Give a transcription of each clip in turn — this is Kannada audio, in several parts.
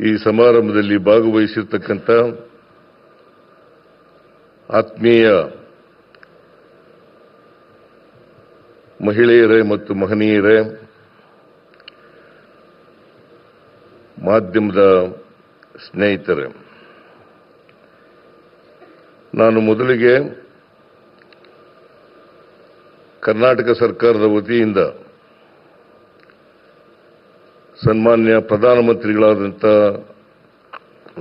ಈ ಸಮಾರಂಭದಲ್ಲಿ ಭಾಗವಹಿಸಿರ್ತಕ್ಕಂಥ ಆತ್ಮೀಯ ಮಹಿಳೆಯರೇ ಮತ್ತು ಮಹನೀಯರೇ, ಮಾಧ್ಯಮದ ಸ್ನೇಹಿತರೆ, ನಾನು ಮೊದಲಿಗೆ ಕರ್ನಾಟಕ ಸರ್ಕಾರದ ವತಿಯಿಂದ ಸನ್ಮಾನ್ಯ ಪ್ರಧಾನಮಂತ್ರಿಗಳಾದಂಥ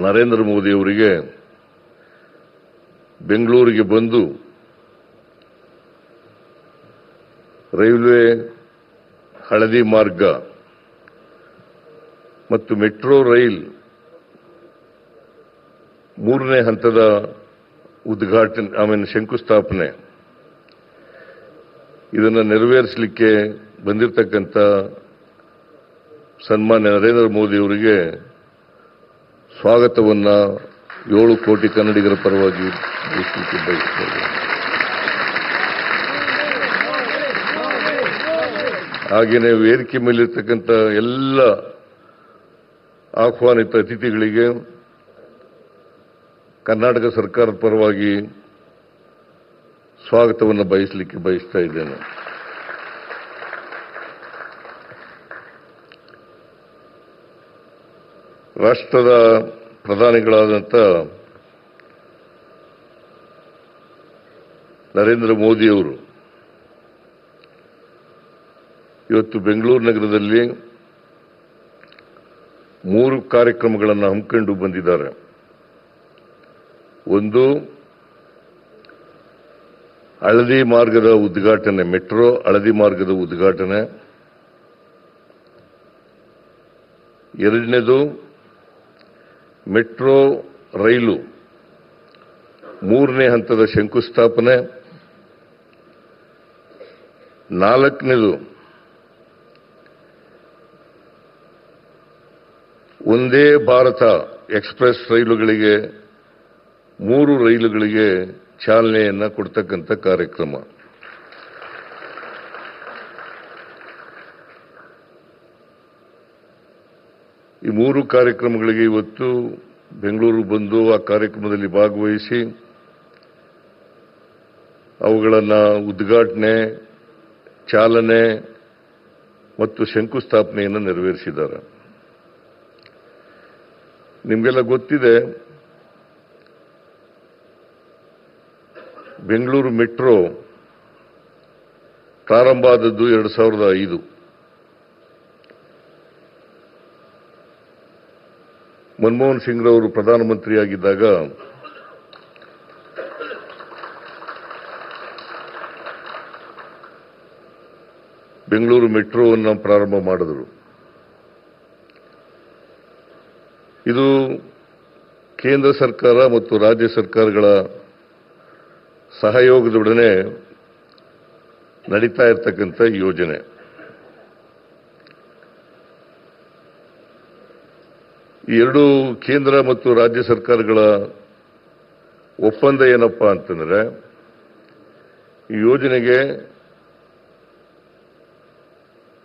ನರೇಂದ್ರ ಮೋದಿ ಅವರಿಗೆ ಬೆಂಗಳೂರಿಗೆ ಬಂದು ರೈಲ್ವೆ ಹಳದಿ ಮಾರ್ಗ ಮತ್ತು ಮೆಟ್ರೋ ರೈಲ್ 3ನೇ ಹಂತದ ಉದ್ಘಾಟನೆ ಶಂಕುಸ್ಥಾಪನೆ ಇದನ್ನು ನೆರವೇರಿಸಲಿಕ್ಕೆ ಬಂದಿರತಕ್ಕಂಥ ಸನ್ಮಾನ್ಯ ನರೇಂದ್ರ ಮೋದಿ ಅವರಿಗೆ ಸ್ವಾಗತವನ್ನು 7 ಕೋಟಿ ಕನ್ನಡಿಗರ ಪರವಾಗಿ ಬಯಸುತ್ತೇನೆ. ಹಾಗೆಯೇ ವೇದಿಕೆ ಮೇಲಿರ್ತಕ್ಕಂಥ ಎಲ್ಲ ಆಹ್ವಾನಿತ ಅತಿಥಿಗಳಿಗೆ ಕರ್ನಾಟಕ ಸರ್ಕಾರದ ಪರವಾಗಿ ಸ್ವಾಗತವನ್ನು ಬಯಸ್ತಾ ಇದ್ದೇನೆ. ರಾಷ್ಟ್ರದ ಪ್ರಧಾನಿಗಳಾದಂಥ ನರೇಂದ್ರ ಮೋದಿಯವರು ಇವತ್ತು ಬೆಂಗಳೂರು ನಗರದಲ್ಲಿ 3 ಕಾರ್ಯಕ್ರಮಗಳನ್ನು ಹಮ್ಮಿಕೊಂಡು ಬಂದಿದ್ದಾರೆ. ಒಂದು, ಹಳದಿ ಮಾರ್ಗದ ಉದ್ಘಾಟನೆ, ಮೆಟ್ರೋ ಹಳದಿ ಮಾರ್ಗದ ಉದ್ಘಾಟನೆ. ಎರಡನೇದು, ಮೆಟ್ರೋ ರೈಲು 3ನೇ ಹಂತದ ಶಂಕುಸ್ಥಾಪನೆ. 4ನೇದು, ಒಂದೇ ಭಾರತ ಎಕ್ಸ್ಪ್ರೆಸ್ ರೈಲುಗಳಿಗೆ 3 ರೈಲುಗಳಿಗೆ ಚಾಲನೆಯನ್ನು ಕೊಡ್ತಕ್ಕಂಥ ಕಾರ್ಯಕ್ರಮ. ಈ 3 ಕಾರ್ಯಕ್ರಮಗಳಿಗೆ ಇವತ್ತು ಬೆಂಗಳೂರು ಬಂದು ಆ ಕಾರ್ಯಕ್ರಮದಲ್ಲಿ ಭಾಗವಹಿಸಿ ಅವುಗಳನ್ನು ಉದ್ಘಾಟನೆ, ಚಾಲನೆ ಮತ್ತು ಶಂಕುಸ್ಥಾಪನೆಯನ್ನು ನೆರವೇರಿಸಿದ್ದಾರೆ. ನಿಮಗೆಲ್ಲ ಗೊತ್ತಿದೆ, ಬೆಂಗಳೂರು ಮೆಟ್ರೋ ಪ್ರಾರಂಭ ಆದದ್ದು 2005. ಮನಮೋಹನ್ ಸಿಂಗ್ ರವರು ಪ್ರಧಾನಮಂತ್ರಿಯಾಗಿದ್ದಾಗ ಬೆಂಗಳೂರು ಮೆಟ್ರೋವನ್ನು ಪ್ರಾರಂಭ ಮಾಡಿದರು. ಇದು ಕೇಂದ್ರ ಸರ್ಕಾರ ಮತ್ತು ರಾಜ್ಯ ಸರ್ಕಾರಗಳ ಸಹಯೋಗದೊಡನೆ ನಡೀತಾ ಇರತಕ್ಕಂಥ ಯೋಜನೆ. ಈ 2 ಕೇಂದ್ರ ಮತ್ತು ರಾಜ್ಯ ಸರ್ಕಾರಗಳ ಒಪ್ಪಂದ ಏನಪ್ಪಾ ಅಂತಂದ್ರೆ, ಈ ಯೋಜನೆಗೆ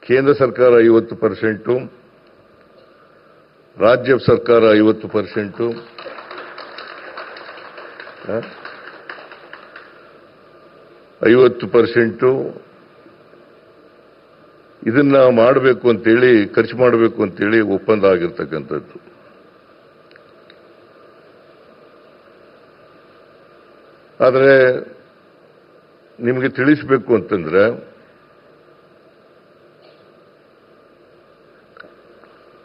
ಕೇಂದ್ರ ಸರ್ಕಾರ 50%, ರಾಜ್ಯ ಸರ್ಕಾರ 50%, 50% ಇದನ್ನ ಮಾಡಬೇಕು ಅಂತೇಳಿ, ಖರ್ಚು ಮಾಡಬೇಕು ಅಂತೇಳಿ ಒಪ್ಪಂದ ಆಗಿರ್ತಕ್ಕಂಥದ್ದು. ಆದರೆ ನಿಮಗೆ ತಿಳಿಸಬೇಕು ಅಂತಂದ್ರೆ,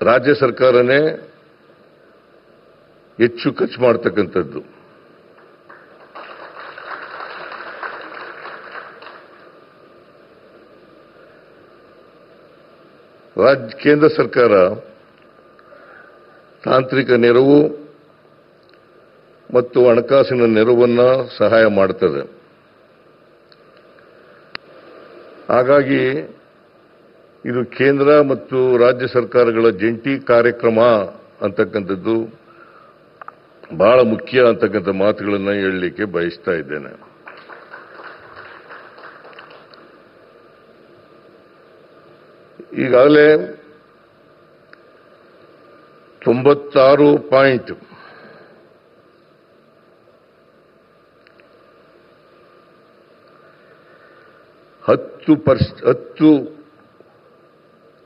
ರಾಜ್ಯ ಸರ್ಕಾರನೇ ಹೆಚ್ಚು ಖರ್ಚು ಮಾಡತಕ್ಕಂಥದ್ದು. ಕೇಂದ್ರ ಸರ್ಕಾರ ತಾಂತ್ರಿಕ ನೆರವು ಮತ್ತು ಹಣಕಾಸಿನ ನೆರವನ್ನು ಸಹಾಯ ಮಾಡುತ್ತದೆ. ಹಾಗಾಗಿ ಇದು ಕೇಂದ್ರ ಮತ್ತು ರಾಜ್ಯ ಸರ್ಕಾರಗಳ ಜಂಟಿ ಕಾರ್ಯಕ್ರಮ ಅಂತಕ್ಕಂಥದ್ದು ಬಹಳ ಮುಖ್ಯ ಅಂತಕ್ಕಂಥ ಮಾತುಗಳನ್ನು ಹೇಳಲಿಕ್ಕೆ ಬಯಸ್ತಾ ಇದ್ದೇನೆ. ಈಗಾಗಲೇ 96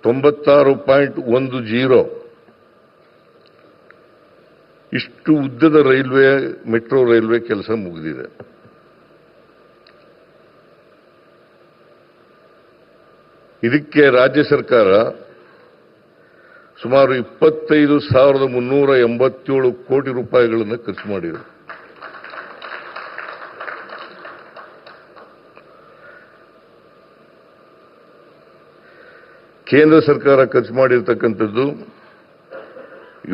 96.10 ಇಷ್ಟು ಉದ್ದದ ರೈಲ್ವೆ ಮೆಟ್ರೋ ರೈಲ್ವೆ ಕೆಲಸ ಮುಗಿದಿದೆ. ಇದಕ್ಕೆ ರಾಜ್ಯ ಸರ್ಕಾರ ಸುಮಾರು 25,387 ಕೋಟಿ ರೂಪಾಯಿಗಳನ್ನು ಖರ್ಚು ಮಾಡಿದೆ. ಕೇಂದ್ರ ಸರ್ಕಾರ ಖರ್ಚು ಮಾಡಿರ್ತಕ್ಕಂಥದ್ದು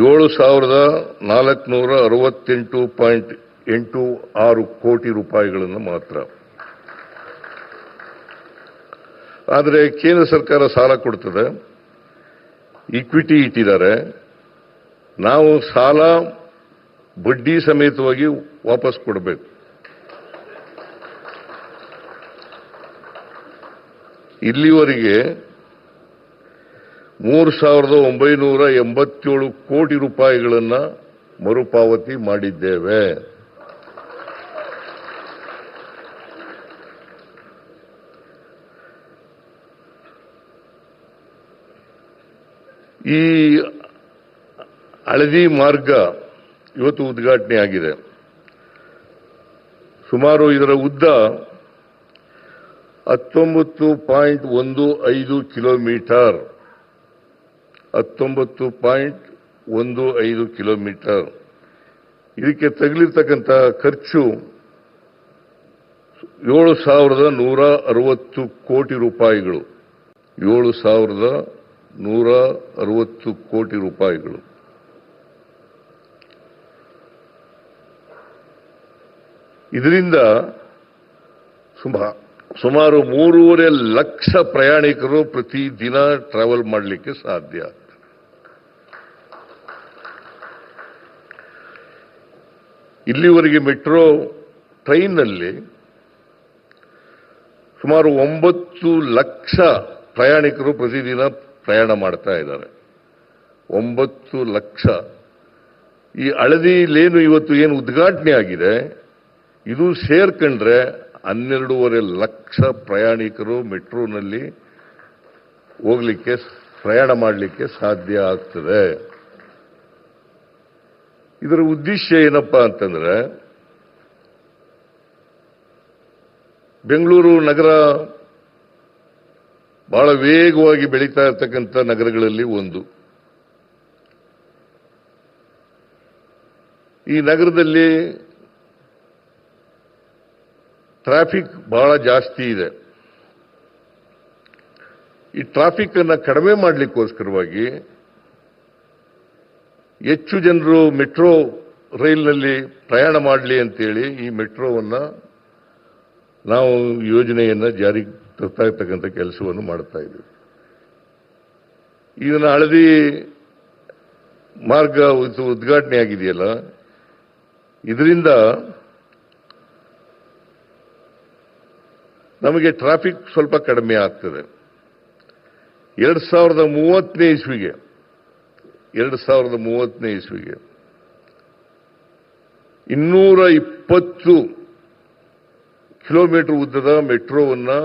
7,468.86 ಕೋಟಿ ರೂಪಾಯಿಗಳನ್ನು ಮಾತ್ರ. ಆದರೆ ಕೇಂದ್ರ ಸರ್ಕಾರ ಸಾಲ ಕೊಡ್ತದೆ, ಈಕ್ವಿಟಿ ಇಟ್ಟಿದ್ದಾರೆ. ನಾವು ಸಾಲ ಬಡ್ಡಿ ಸಮೇತವಾಗಿ ವಾಪಸ್ ಕೊಡಬೇಕು. ಇಲ್ಲಿವರೆಗೆ 3,987 ಕೋಟಿ ರೂಪಾಯಿಗಳನ್ನು ಮರುಪಾವತಿ ಮಾಡಿದ್ದೇವೆ. ಈ ಹಳದಿ ಮಾರ್ಗ ಇವತ್ತು ಉದ್ಘಾಟನೆ ಆಗಿದೆ. ಸುಮಾರು ಇದರ ಉದ್ದ 19.15 ಕಿಲೋಮೀಟರ್. 19.15 ಕಿಲೋಮೀಟರ್. ಇದಕ್ಕೆ ತಗಲಿರ್ತಕ್ಕಂಥ ಖರ್ಚು 7,160 ಕೋಟಿ ರೂಪಾಯಿಗಳು. 7,160 ಕೋಟಿ ರೂಪಾಯಿಗಳು. ಇದರಿಂದ ಸುಮಾರು 3.5 ಲಕ್ಷ ಪ್ರಯಾಣಿಕರು ಪ್ರತಿ ದಿನ ಟ್ರಾವೆಲ್ ಮಾಡಲಿಕ್ಕೆ ಸಾಧ್ಯ. ಇಲ್ಲಿವರೆಗೆ ಮೆಟ್ರೋ ಟ್ರೈನ್ನಲ್ಲಿ ಸುಮಾರು 9 ಲಕ್ಷ ಪ್ರಯಾಣಿಕರು ಪ್ರತಿದಿನ ಪ್ರಯಾಣ ಮಾಡ್ತಾ ಇದ್ದಾರೆ. 9 ಲಕ್ಷ. ಈ ಹಳದಿ ಲೇನು ಇವತ್ತು ಏನು ಉದ್ಘಾಟನೆ ಆಗಿದೆ, ಇದು ಸೇರ್ಕೊಂಡ್ರೆ 12.5 ಲಕ್ಷ ಪ್ರಯಾಣಿಕರು ಮೆಟ್ರೋನಲ್ಲಿ ಹೋಗ್ಲಿಕ್ಕೆ, ಪ್ರಯಾಣ ಮಾಡಲಿಕ್ಕೆ ಸಾಧ್ಯ ಆಗ್ತದೆ. ಇದರ ಉದ್ದೇಶ ಏನಪ್ಪಾ ಅಂತಂದ್ರೆ, ಬೆಂಗಳೂರು ನಗರ ಬಹಳ ವೇಗವಾಗಿ ಬೆಳೀತಾ ಇರತಕ್ಕಂಥ ನಗರಗಳಲ್ಲಿ ಒಂದು. ಈ ನಗರದಲ್ಲಿ ಟ್ರಾಫಿಕ್ ಬಹಳ ಜಾಸ್ತಿ ಇದೆ. ಈ ಟ್ರಾಫಿಕ್ ಅನ್ನು ಕಡಿಮೆ ಮಾಡಲಿಕ್ಕೋಸ್ಕರವಾಗಿ ಹೆಚ್ಚು ಜನರು ಮೆಟ್ರೋ ರೈಲ್ನಲ್ಲಿ ಪ್ರಯಾಣ ಮಾಡಲಿ ಅಂತೇಳಿ ಈ ಮೆಟ್ರೋವನ್ನು ನಾವು ಯೋಜನೆಯನ್ನು ಜಾರಿಗೆ ತರ್ತಾ ಇರ್ತಕ್ಕಂಥ ಕೆಲಸವನ್ನು ಮಾಡ್ತಾ ಇದ್ದೀವಿ. ಇದನ್ನ ಹಳದಿ ಮಾರ್ಗ ಉದ್ಘಾಟನೆ ಆಗಿದೆಯಲ್ಲ, ಇದರಿಂದ ನಮಗೆ ಟ್ರಾಫಿಕ್ ಸ್ವಲ್ಪ ಕಡಿಮೆ ಆಗ್ತದೆ. 2030ನೇ ಇಸ್ವಿಗೆ 220 ಕಿಲೋಮೀಟರ್ ಉದ್ದದ ಮೆಟ್ರೋವನ್ನು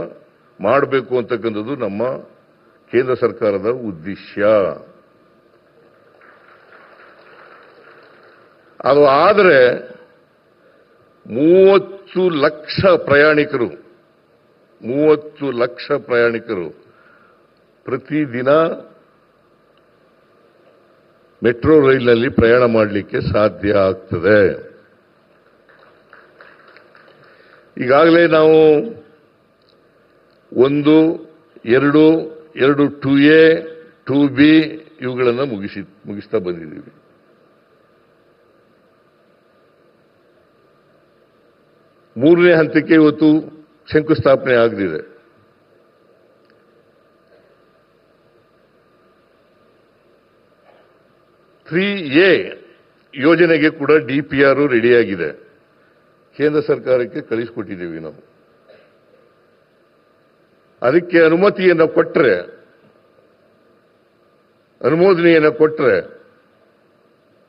ಮಾಡಬೇಕು ಅಂತಕ್ಕಂಥದ್ದು ನಮ್ಮ ಕೇಂದ್ರ ಸರ್ಕಾರದ ಉದ್ದೇಶ. ಅದು ಆದರೆ 30 ಲಕ್ಷ ಪ್ರಯಾಣಿಕರು ಪ್ರತಿದಿನ ಮೆಟ್ರೋ ರೈಲಿನಲ್ಲಿ ಪ್ರಯಾಣ ಮಾಡಲಿಕ್ಕೆ ಸಾಧ್ಯ ಆಗ್ತದೆ. ಈಗಾಗಲೇ ನಾವು 1, 2, 2A, 2B ಇವುಗಳನ್ನು ಮುಗಿಸ್ತಾ ಬಂದಿದ್ದೀವಿ. ಮೂರನೇ ಹಂತಕ್ಕೆ ಇವತ್ತು ಶಂಕುಸ್ಥಾಪನೆ ಆಗಲಿದೆ. A ಯೋಜನೆಗೆ ಕೂಡ DPR ರೆಡಿಯಾಗಿದೆ. ಕೇಂದ್ರ ಸರ್ಕಾರಕ್ಕೆ ಕಳಿಸಿಕೊಟ್ಟಿದ್ದೀವಿ ನಾವು. ಅದಕ್ಕೆ ಅನುಮೋದನೆಯನ್ನು ಕೊಟ್ಟರೆ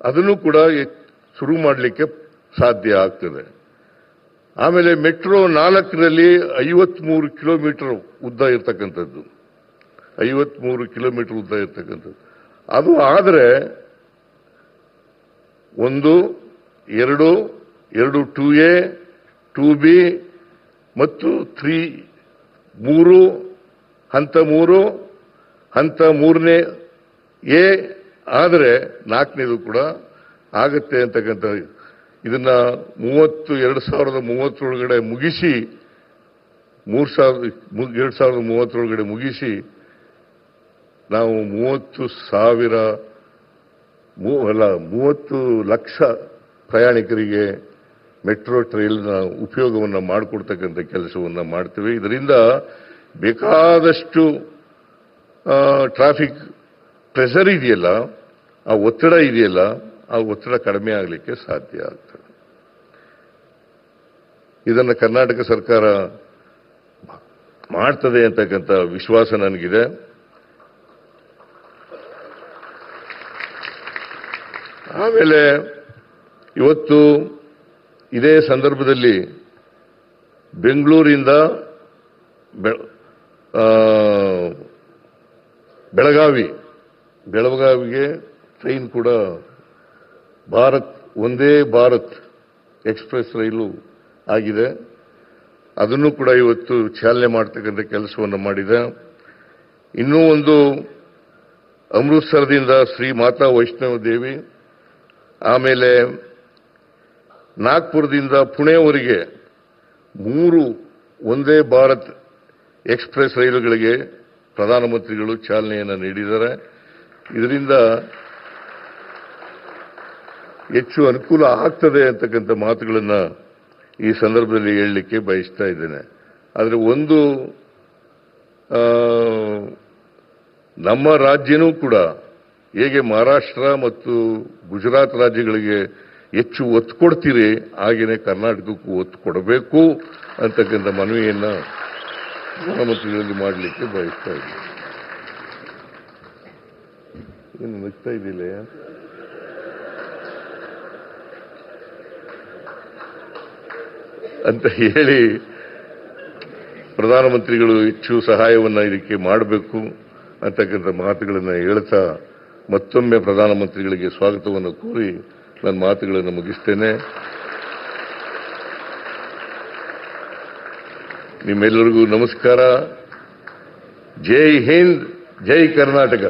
ಅದನ್ನು ಕೂಡ ಶುರು ಮಾಡಲಿಕ್ಕೆ ಸಾಧ್ಯ ಆಗ್ತದೆ. ಆಮೇಲೆ ಮೆಟ್ರೋ 4ರಲ್ಲಿ 53 ಕಿಲೋಮೀಟರ್ ಉದ್ದ ಇರ್ತಕ್ಕಂಥದ್ದು, 53 ಕಿಲೋಮೀಟರ್ ಉದ್ದ ಇರ್ತಕ್ಕಂಥದ್ದು. ಅದು ಆದರೆ 1, 2, 2A, 2B ಮತ್ತು 3 ಹಂತ 3, ಹಂತ 3ನೇ ಎ ಆದರೆ 4ನೇದು ಕೂಡ ಆಗತ್ತೆ ಅಂತಕ್ಕಂಥ ಇದನ್ನ 2030 ಒಳಗಡೆ ಮುಗಿಸಿ 2030 ಒಳಗಡೆ ಮುಗಿಸಿ ನಾವು 30 ಲಕ್ಷ ಪ್ರಯಾಣಿಕರಿಗೆ ಮೆಟ್ರೋ ಟ್ರೈಲ್ನ ಉಪಯೋಗವನ್ನು ಮಾಡಿಕೊಡ್ತಕ್ಕಂಥ ಕೆಲಸವನ್ನು ಮಾಡ್ತೇವೆ. ಇದರಿಂದ ಬೇಕಾದಷ್ಟು ಟ್ರಾಫಿಕ್ ಪ್ರೆಷರ್ ಇದೆಯಲ್ಲ, ಆ ಒತ್ತಡ ಇದೆಯಲ್ಲ, ಆ ಒತ್ತಡ ಕಡಿಮೆ ಆಗಲಿಕ್ಕೆ ಸಾಧ್ಯ ಆಗ್ತದೆ. ಇದನ್ನು ಕರ್ನಾಟಕ ಸರ್ಕಾರ ಮಾಡ್ತದೆ ಅಂತಕ್ಕಂಥ ವಿಶ್ವಾಸ ನನಗಿದೆ. ಆಮೇಲೆ ಇವತ್ತು ಇದೇ ಸಂದರ್ಭದಲ್ಲಿ ಬೆಂಗಳೂರಿಂದ ಬೆಳಗಾವಿಗೆ ಟ್ರೈನ್ ಕೂಡ ಒಂದೇ ಭಾರತ್ ಎಕ್ಸ್ಪ್ರೆಸ್ ರೈಲು ಆಗಿದೆ. ಅದನ್ನು ಕೂಡ ಇವತ್ತು ಚಾಲನೆ ಮಾಡತಕ್ಕಂಥ ಕೆಲಸವನ್ನು ಮಾಡಿದೆ. ಇನ್ನೂ ಒಂದು ಅಮೃತಸರದಿಂದ ಶ್ರೀ ಮಾತಾ ವೈಷ್ಣವ ದೇವಿ, ಆಮೇಲೆ ನಾಗ್ಪುರದಿಂದ ಪುಣೆವರೆಗೆ 3 ಒಂದೇ ಭಾರತ್ ಎಕ್ಸ್ಪ್ರೆಸ್ ರೈಲುಗಳಿಗೆ ಪ್ರಧಾನಮಂತ್ರಿಗಳು ಚಾಲನೆಯನ್ನು ನೀಡಿದ್ದಾರೆ. ಇದರಿಂದ ಹೆಚ್ಚು ಅನುಕೂಲ ಆಗ್ತದೆ ಅಂತಕ್ಕಂಥ ಮಾತುಗಳನ್ನು ಈ ಸಂದರ್ಭದಲ್ಲಿ ಹೇಳಲಿಕ್ಕೆ ಬಯಸ್ತಾ ಇದ್ದೇನೆ. ಆದರೆ ಒಂದು ನಮ್ಮ ರಾಜ್ಯನೂ ಕೂಡ ಹೇಗೆ ಮಹಾರಾಷ್ಟ್ರ ಮತ್ತು ಗುಜರಾತ್ ರಾಜ್ಯಗಳಿಗೆ ಹೆಚ್ಚು ಒತ್ತು ಕೊಡ್ತೀರಿ, ಹಾಗೆಯೇ ಕರ್ನಾಟಕಕ್ಕೂ ಒತ್ತು ಕೊಡಬೇಕು ಅಂತಕ್ಕಂಥ ಮನವಿಯನ್ನು ಪ್ರಧಾನಮಂತ್ರಿಗಳಲ್ಲಿ ಮಾಡಲಿಕ್ಕೆ ಬಯಸ್ತಾ ಇದ್ದೀನಿ. ಏನು ನಗ್ತಾ ಇದ್ದಿಲ್ಲ ಅಂತ ಹೇಳಿ ಪ್ರಧಾನಮಂತ್ರಿಗಳು ಹೆಚ್ಚು ಸಹಾಯವನ್ನು ಇದಕ್ಕೆ ಮಾಡಬೇಕು ಅಂತಕ್ಕಂಥ ಮಾತುಗಳನ್ನು ಹೇಳ್ತಾ ಮತ್ತೊಮ್ಮೆ ಪ್ರಧಾನಮಂತ್ರಿಗಳಿಗೆ ಸ್ವಾಗತವನ್ನು ಕೋರಿ ನನ್ನ ಮಾತುಗಳನ್ನು ಮುಗಿಸ್ತೇನೆ. ನಿಮ್ಮೆಲ್ಲರಿಗೂ ನಮಸ್ಕಾರ. ಜೈ ಹಿಂದ್, ಜೈ ಕರ್ನಾಟಕ.